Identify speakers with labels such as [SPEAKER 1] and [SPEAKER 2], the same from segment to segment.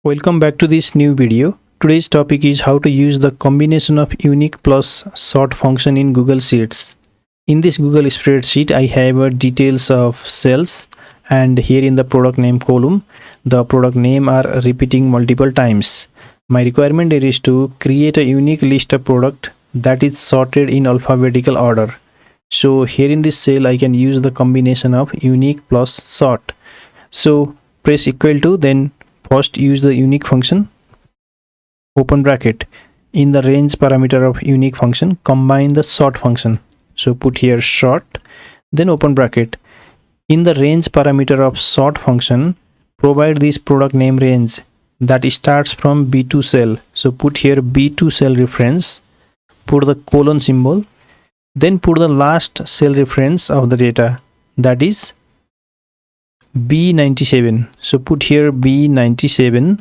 [SPEAKER 1] Welcome back to this new video. Today's topic is how to use the combination of unique plus sort function in Google Sheets. In this Google spreadsheet, I have details of cells, and here in the product name column, the product name are repeating multiple times. My requirement here is to create a unique list of product that is sorted in alphabetical order. So here in this cell, I can use the combination of unique plus sort. So press equal to, then first use the unique function, open bracket. In the range parameter of unique function, combine the sort function. So put here sort, then open bracket. In the range parameter of sort function, provide this product name range that starts from B2 cell. So put here B2 cell reference, put the colon symbol, then put the last cell reference of the data, that is B97. So put here B97.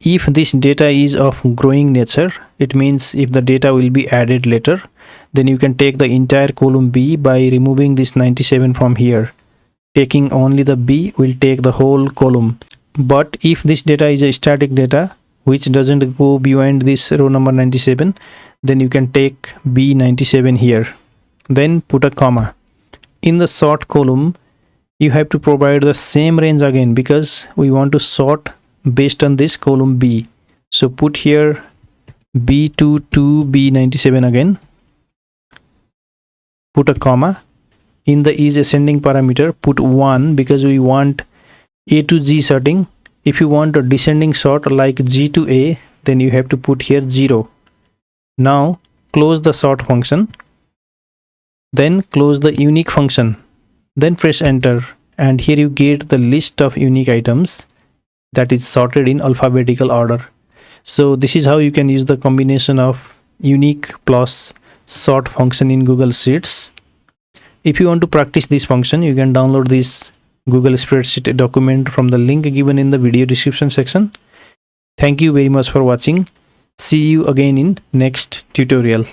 [SPEAKER 1] If this data is of growing nature, it means if the data will be added later, then you can take the entire column B by removing this 97 from here. Taking only the B will take the whole column. But if this data is a static data which doesn't go beyond this row number 97, then you can take B97 here. Then put a comma. In the sort column, you have to provide the same range again because we want to sort based on this column B. So put here B2 to B97 again. Put a comma. In the is ascending parameter, put 1 because we want A to G sorting. If you want a descending sort like G to A, then you have to put here 0. Now close the sort function. Then close the unique function. Then press enter, and here you get the list of unique items that is sorted in alphabetical order. So this is how you can use the combination of unique plus sort function in Google Sheets. If you want to practice this function, you can download this Google spreadsheet document from the link given in the video description section. Thank you very much for watching. See you again in next tutorial.